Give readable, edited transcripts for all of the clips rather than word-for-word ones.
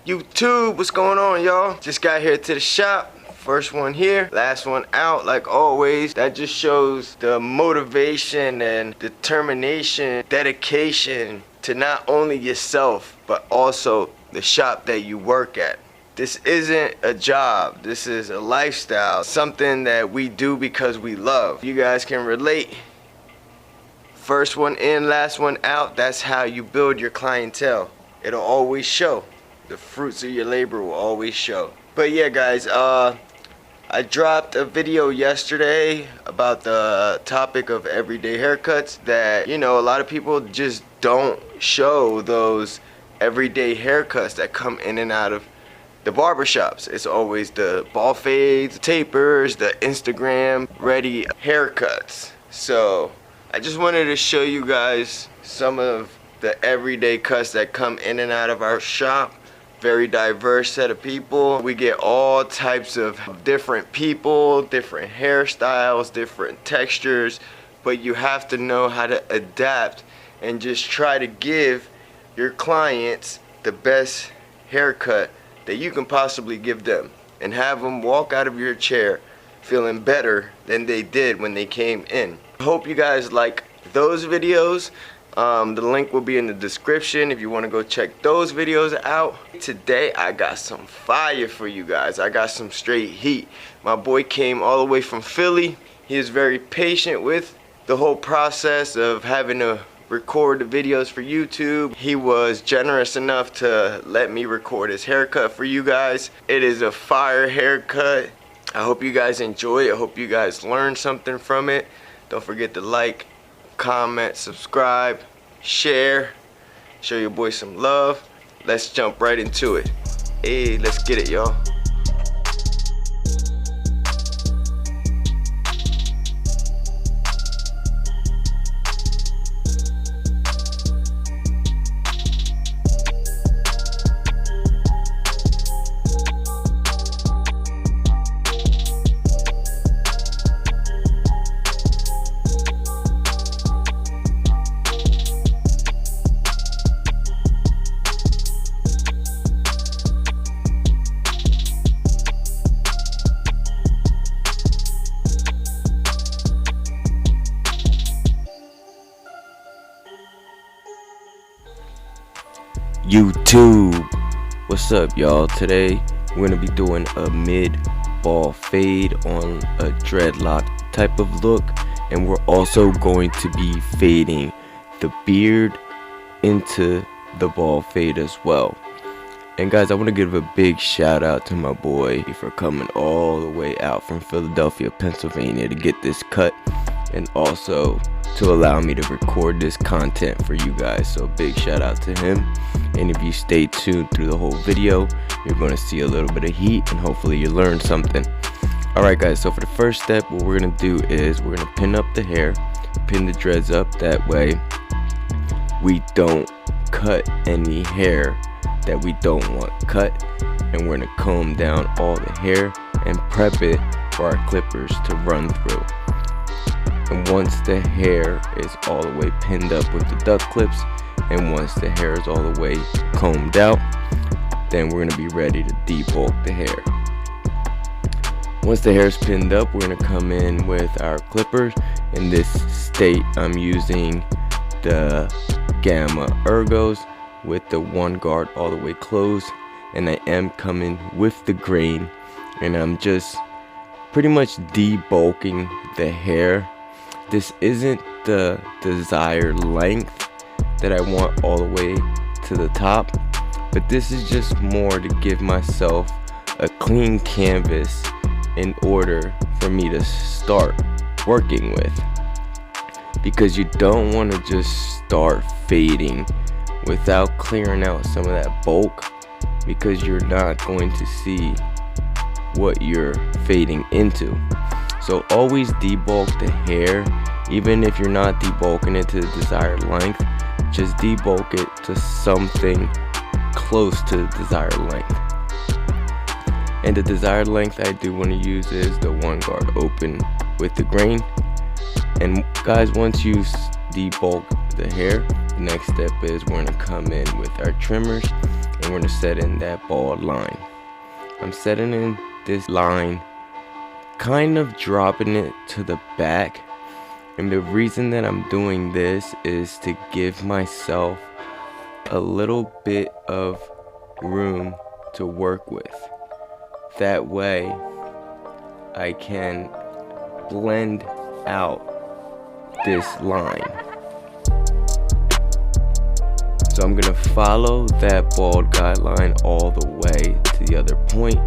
YouTube, what's going on, y'all? Just got here to the shop. First one here, last one out, like always. That just shows the motivation and determination, dedication to not only yourself, but also the shop that you work at. This isn't a job, this is a lifestyle, something that we do because we love. You guys can relate. First one in, last one out, that's how you build your clientele. It'll always show. The fruits of your labor will always show. But yeah, guys, I dropped a video yesterday about the topic of everyday haircuts that, you know, a lot of people just don't show those everyday haircuts that come in and out of the barbershops. It's always the ball fades, tapers, the Instagram ready haircuts. So I just wanted to show you guys some of the everyday cuts that come in and out of our shop. Very diverse set of people. We get all types of different people, different hairstyles, different textures, but you have to know how to adapt and just try to give your clients the best haircut that you can possibly give them and have them walk out of your chair feeling better than they did when they came in. I hope you guys like those videos. The link will be in the description if you want to go check those videos out. Today I got some fire for you guys. I got some straight heat. My boy came all the way from Philly. He is very patient with the whole process of having to record the videos for YouTube. He was generous enough to let me record his haircut for you guys. It is a fire haircut. I hope you guys enjoy it. I hope you guys learn something from it. Don't forget to like, comment, subscribe, share, show your boy some love. Let's jump right into it. Hey, let's get it, y'all. YouTube, what's up, y'all? Today we're gonna be doing a mid-ball fade on a dreadlock type of look, and we're also going to be fading the beard into the ball fade as well. And guys, I want to give a big shout out to my boy for coming all the way out from Philadelphia, Pennsylvania to get this cut, and also to allow me to record this content for you guys. So big shout out to him. And if you stay tuned through the whole video, you're going to see a little bit of heat and hopefully you learn something. Alright guys, so for the first step, what we're going to do is we're going to pin up the hair, pin the dreads up. That way we don't cut any hair that we don't want cut, and we're going to comb down all the hair and prep it for our clippers to run through. And once the hair is all the way pinned up with the duck clips, and once the hair is all the way combed out, then we're going to be ready to debulk the hair. Once the hair is pinned up, we're going to come in with our clippers. In this state, I'm using the Gamma Ergos with the one guard all the way closed, and I am coming with the grain, and I'm just pretty much debulking the hair. This isn't the desired length that I want all the way to the top, but this is just more to give myself a clean canvas in order for me to start working with, because you don't want to just start fading without clearing out some of that bulk, because you're not going to see what you're fading into. So always debulk the hair. Even if you're not debulking it to the desired length, just debulk it to something close to the desired length. And the desired length I do want to use is the one guard open with the grain. And guys, once you debulk the hair, the next step is we're going to come in with our trimmers and we're gonna set in that bald line. I'm setting in this line, kind of dropping it to the back, and the reason that I'm doing this is to give myself a little bit of room to work with. That way I can blend out this line. So I'm gonna follow that bald guideline all the way to the other point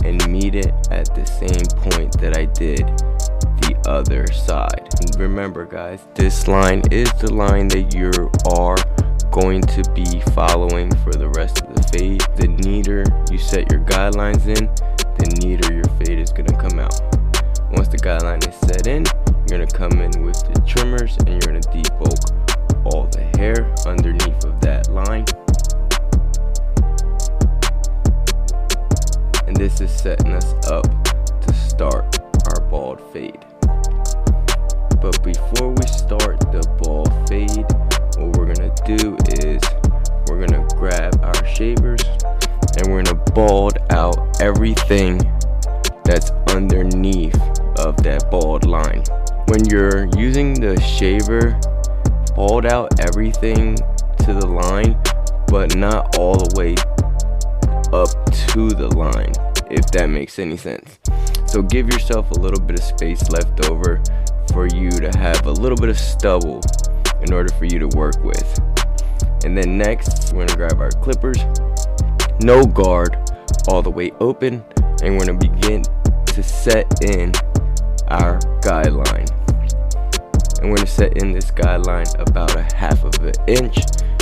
and meet it at the same point that I did the other side. And remember guys, this line is the line that you are going to be following for the rest of the fade. The neater you set your guidelines in, the neater your fade is gonna come out. Once the guideline is set in, you're gonna come in with the trimmers and you're gonna debulk all the hair underneath of that line. And this is setting us up to start our bald fade. But before we start the bald fade, what we're gonna do is we're gonna grab our shavers and we're gonna bald out everything that's underneath of that bald line. When you're using the shaver, bald out everything to the line, but not all the way up to the line, if that makes any sense. So give yourself a little bit of space left over for you to have a little bit of stubble in order for you to work with. And then next, we're gonna grab our clippers, no guard, all the way open, and we're gonna begin to set in our guideline. And we're gonna set in this guideline about a half of an inch,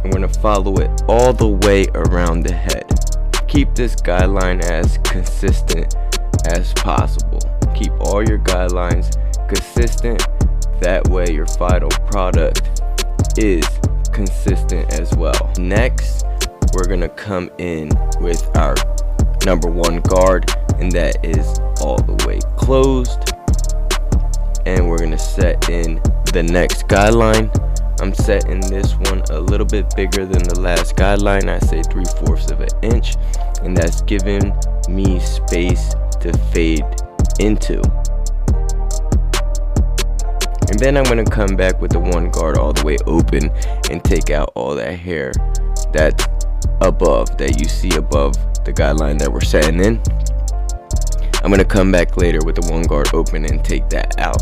and we're gonna follow it all the way around the head. Keep this guideline as consistent as possible. Keep all your guidelines consistent, that way your final product is consistent as well. Next, we're gonna come in with our number one guard, and that is all the way closed. And we're gonna set in the next guideline. I'm setting this one a little bit bigger than the last guideline. I say 3/4 of an inch, and that's giving me space to fade into. And then I'm gonna come back with the one guard all the way open and take out all that hair that's above, that you see above the guideline that we're setting in. I'm gonna come back later with the one guard open and take that out.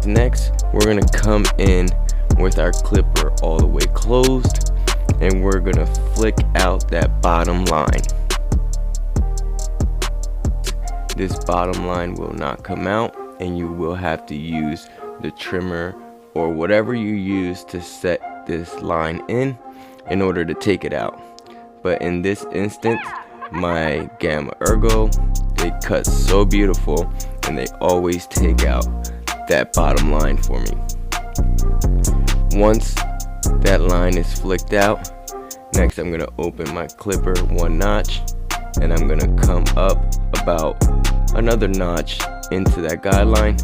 Next, we're gonna come in with our clipper all the way closed, and we're gonna flick out that bottom line. This bottom line will not come out, and you will have to use the trimmer or whatever you use to set this line in order to take it out. But in this instance, my Gamma Ergo, they cut so beautiful, and they always take out that bottom line for me. Once that line is flicked out, next I'm gonna open my clipper one notch, and I'm gonna come up about another notch into that guideline.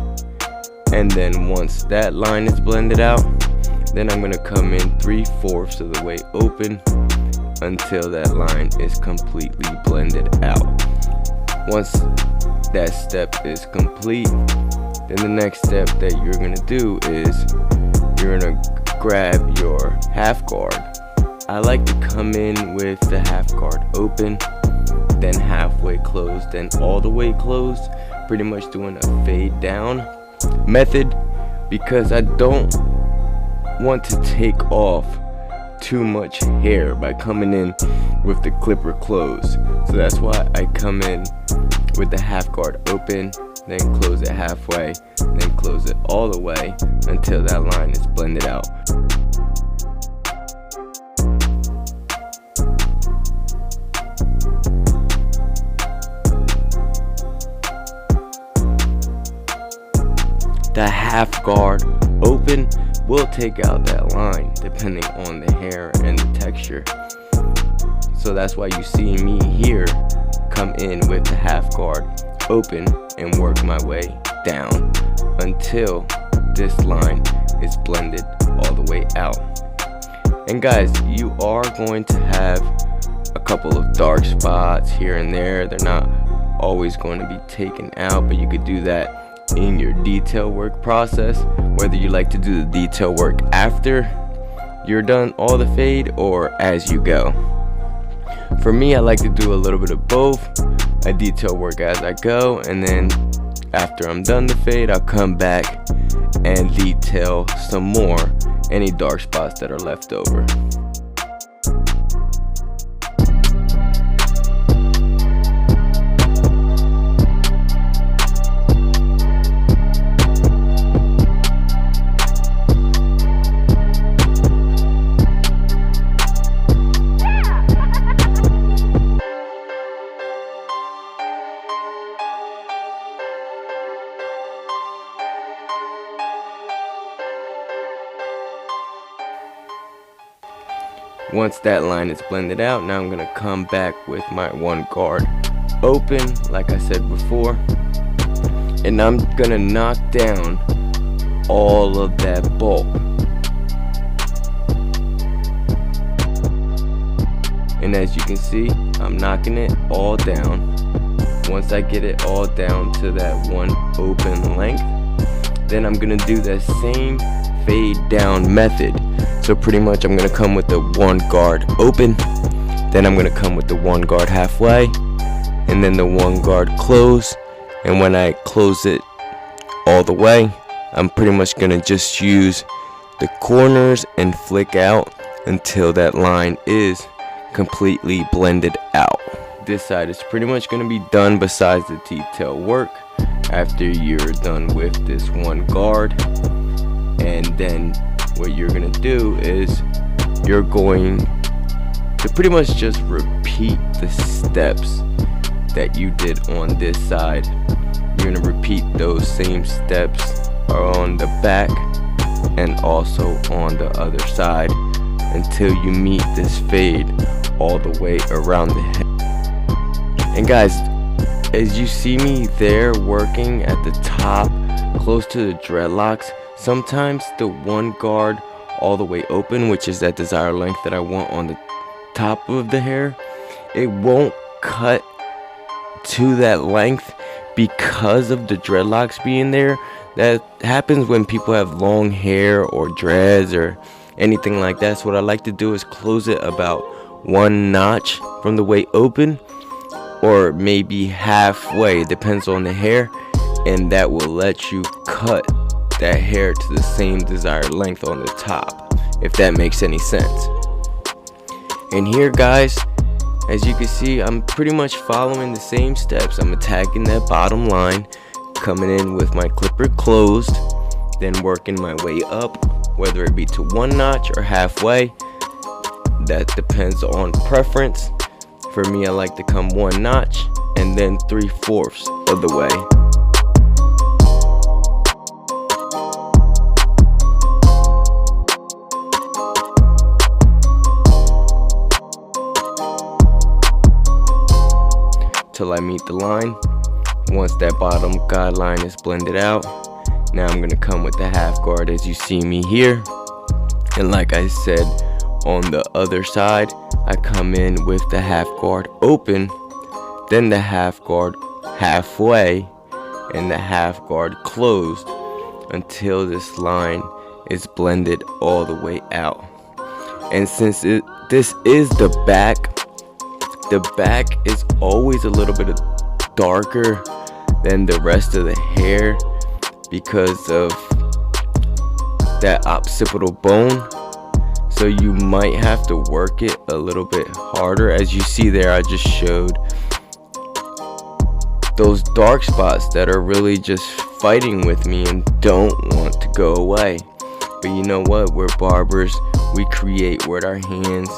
And then once that line is blended out, then I'm gonna come in 3/4 of the way open until that line is completely blended out. Once that step is complete, then the next step that you're gonna do is you're gonna grab your half guard. I like to come in with the half guard open, then halfway closed, then all the way closed, pretty much doing a fade down method, because I don't want to take off too much hair by coming in with the clipper closed. So that's why I come in with the half guard open, then close it halfway, then close it all the way until that line is blended out. The half guard open will take out that line depending on the hair and the texture. So that's why you see me here come in with the half guard open and work my way down until this line is blended all the way out. And guys, you are going to have a couple of dark spots here and there. They're not always going to be taken out, but you could do that in your detail work process, whether you like to do the detail work after you're done all the fade or as you go. For me, I like to do a little bit of both. I detail work as I go, and then after I'm done the fade, I'll come back and detail some more any dark spots that are left over. Once that line is blended out, now I'm going to come back with my one guard open, like I said before, and I'm going to knock down all of that bulk. And as you can see, I'm knocking it all down. Once I get it all down to that one open length, then I'm going to do that same fade down method. So pretty much I'm going to come with the one guard open, then I'm going to come with the one guard halfway, and then the one guard close. And when I close it all the way, I'm pretty much going to just use the corners and flick out until that line is completely blended out. This side is pretty much going to be done besides the detail work after you're done with this one guard. And then what you're going to do is you're going to pretty much just repeat the steps that you did on this side. You're going to repeat those same steps on the back and also on the other side until you meet this fade all the way around the head. And guys, as you see me there working at the top close to the dreadlocks, sometimes the one guard all the way open, which is that desired length that I want on the top of the hair, it won't cut to that length because of the dreadlocks being there. That happens when people have long hair or dreads or anything like that. So what I like to do is close it about one notch from the way open, or maybe halfway, depends on the hair, and that will let you cut that hair to the same desired length on the top, if that makes any sense. And here guys, as you can see, I'm pretty much following the same steps. I'm attacking that bottom line, coming in with my clipper closed, then working my way up, whether it be to one notch or halfway. That depends on preference. For me, I like to come one notch and then 3/4 of the way. Till I meet the line. Once that bottom guideline is blended out, now I'm going to come with the half guard as you see me here. And like I said, on the other side, I come in with the half guard open, then the half guard halfway, and the half guard closed until this line is blended all the way out. And since this is the back is always a little bit darker than the rest of the hair because of that occipital bone. So you might have to work it a little bit harder. As you see there, I just showed those dark spots that are really just fighting with me and don't want to go away. But you know what? We're barbers. We create with our hands.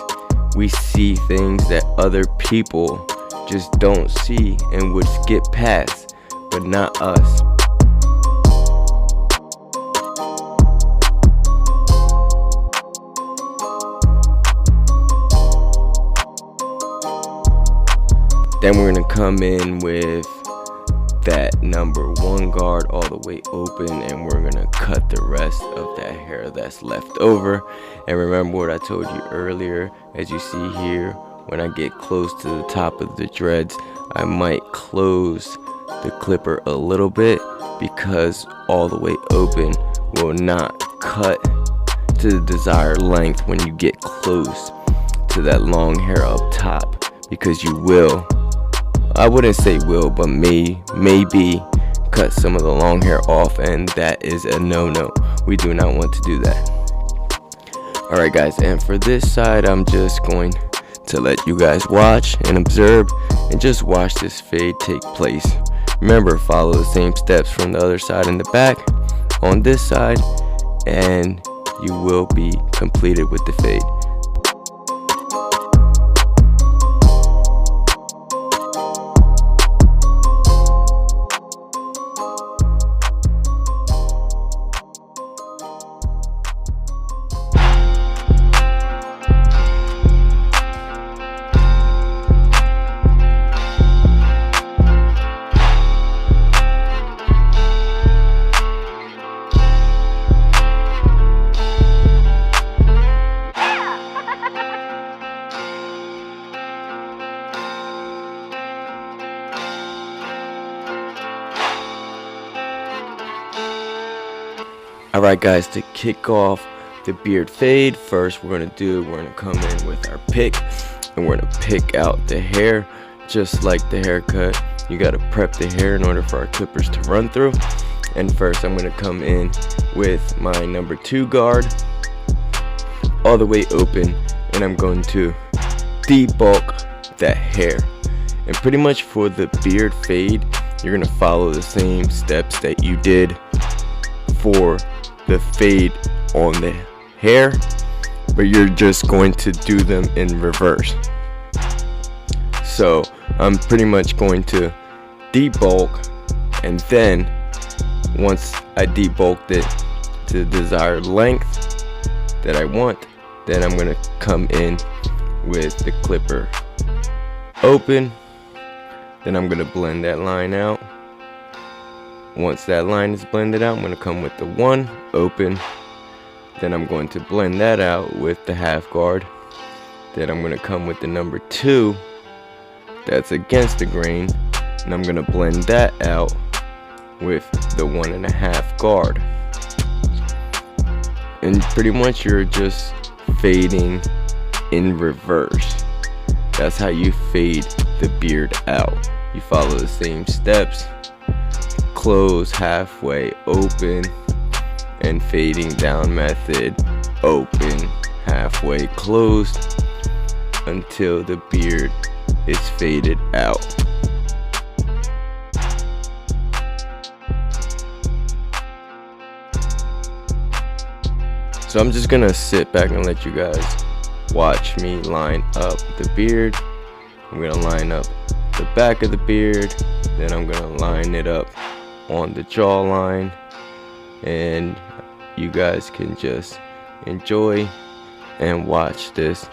We see things that other people just don't see and would skip past, but not us. Then we're gonna come in with that number 1 guard all the way open, and we're gonna cut the rest of that hair that's left over. And remember what I told you earlier, as you see here, when I get close to the top of the dreads, I might close the clipper a little bit, because all the way open will not cut to the desired length when you get close to that long hair up top, because you will, I wouldn't say will, but maybe cut some of the long hair off, and that is a no-no. We do not want to do that. Alright guys, and for this side, I'm just going to let you guys watch and observe and just watch this fade take place. Remember, follow the same steps from the other side in the back on this side, and you will be completed with the fade. Alright guys, to kick off the beard fade, first we're gonna come in with our pick, and we're gonna pick out the hair. Just like the haircut, you gotta prep the hair in order for our clippers to run through. And first I'm gonna come in with my number 2 guard all the way open, and I'm going to debulk that hair. And pretty much for the beard fade, you're gonna follow the same steps that you did for the fade on the hair, but you're just going to do them in reverse. So I'm pretty much going to debulk, and then once I debulked it to the desired length that I want, then I'm going to come in with the clipper open. Then I'm going to blend that line out. Once that line is blended out, I'm going to come with the 1 open. Then I'm going to blend that out with the half guard. Then I'm going to come with the number 2 that's against the grain, and I'm going to blend that out with the 1.5 guard. And pretty much you're just fading in reverse. That's how you fade the beard out. You follow the same steps. Close, halfway, open, and fading down method, open, halfway, closed, until the beard is faded out. So I'm just gonna sit back and let you guys watch me line up the beard. I'm gonna line up the back of the beard, then I'm gonna line it up on the jawline, and you guys can just enjoy and watch this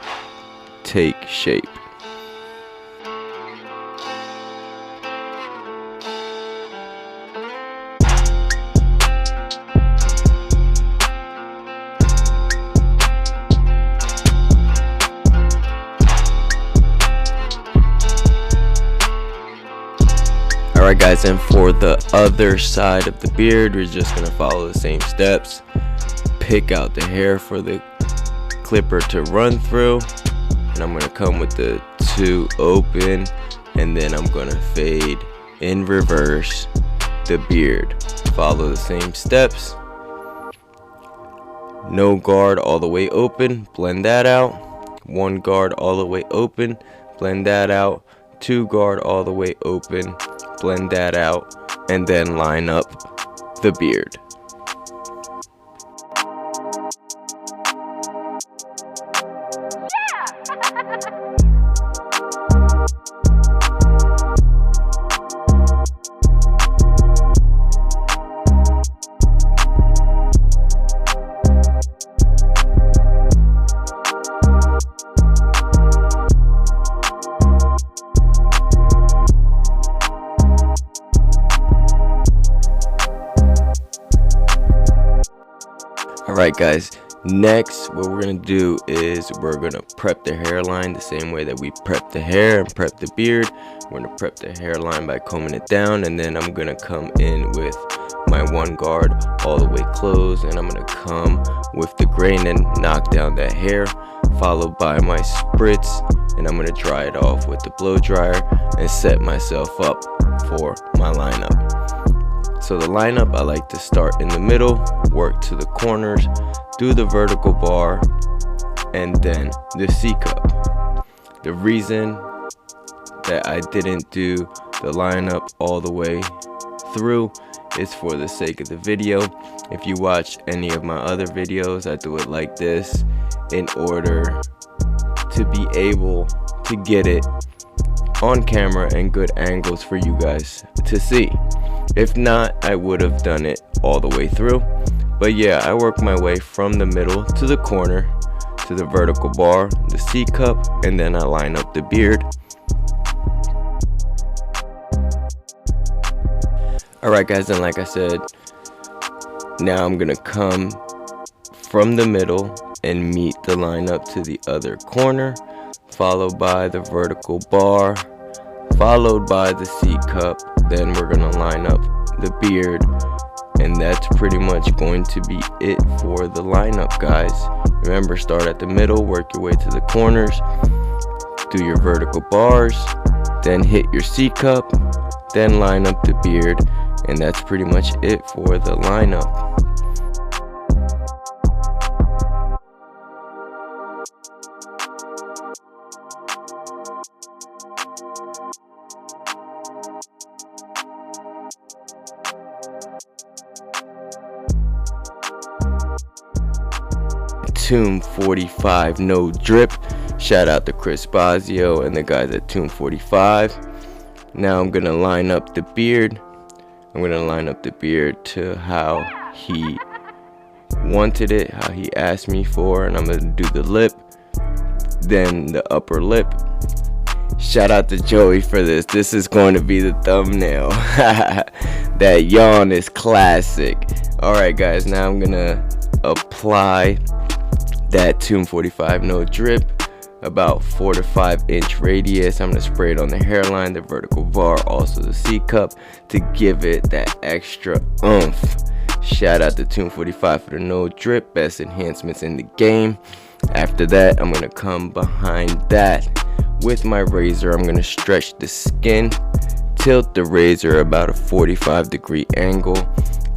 take shape. Alright guys, and for the other side of the beard, we're just going to follow the same steps. Pick out the hair for the clipper to run through, and I'm going to come with the 2 open, and then I'm going to fade in reverse the beard. Follow the same steps. No guard all the way open, blend that out. 1 guard all the way open, blend that out. 2 guard all the way open, blend that out, and then line up the beard. Alright guys, next what we're going to do is we're going to prep the hairline the same way that we prep the hair and prep the beard. We're going to prep the hairline by combing it down, and then I'm going to come in with my one guard all the way closed, and I'm going to come with the grain and knock down that hair, followed by my spritz, and I'm going to dry it off with the blow dryer and set myself up for my lineup. So the lineup, I like to start in the middle, work to the corners, do the vertical bar, and then the C cup. The reason that I didn't do the lineup all the way through is for the sake of the video. If you watch any of my other videos, I do it like this in order to be able to get it on camera and good angles for you guys to see. If not, I would have done it all the way through. But yeah, I work my way from the middle to the corner to the vertical bar, the C cup, and then I line up the beard. Alright guys, and like I said, now I'm gonna come from the middle and meet the lineup to the other corner, followed by the vertical bar, followed by the C cup. Then we're gonna line up the beard, and that's pretty much going to be it for the lineup, guys. Remember, start at the middle, work your way to the corners, do your vertical bars, then hit your C cup, then line up the beard, and that's pretty much it for the lineup. Tomb 45 no drip. Shout out to Chris Bazio and the guys at Tomb 45. Now I'm gonna line up the beard. I'm gonna line up the beard to how he wanted it, how he asked me for, and I'm gonna do the lip, then the upper lip. Shout out to Joey for this. This is going to be the thumbnail. That yawn is classic. Alright guys, now I'm gonna apply that Tomb 45 no drip, about 4 to 5 inch radius. I'm gonna spray it on the hairline, the vertical bar, also the C cup, to give it that extra oomph. Shout out to Tomb 45 for the no drip, best enhancements in the game. After that, I'm gonna come behind that with my razor. I'm gonna stretch the skin, tilt the razor about a 45-degree angle,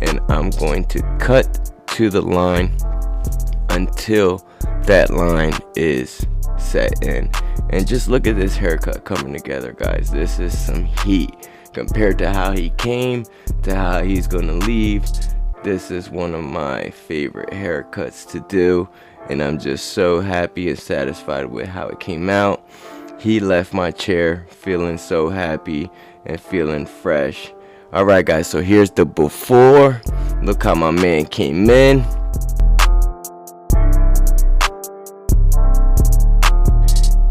and I'm going to cut to the line until that line is set in. And just look at this haircut coming together, guys. This is some heat compared to how he came to how he's gonna leave. This is one of my favorite haircuts to do, and I'm just so happy and satisfied with how it came out. He left my chair feeling so happy and feeling fresh. Alright guys, so here's the before. Look how my man came in.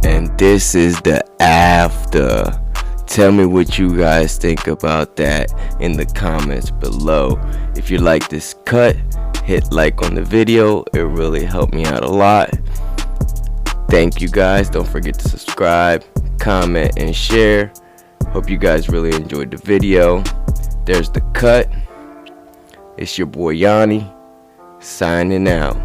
And this is the after. Tell me what you guys think about that in the comments below. If you like this cut, hit like on the video. It really helped me out a lot. Thank you guys. Don't forget to subscribe, comment, and share. Hope you guys really enjoyed the video. There's the cut. It's your boy Yanni, signing out.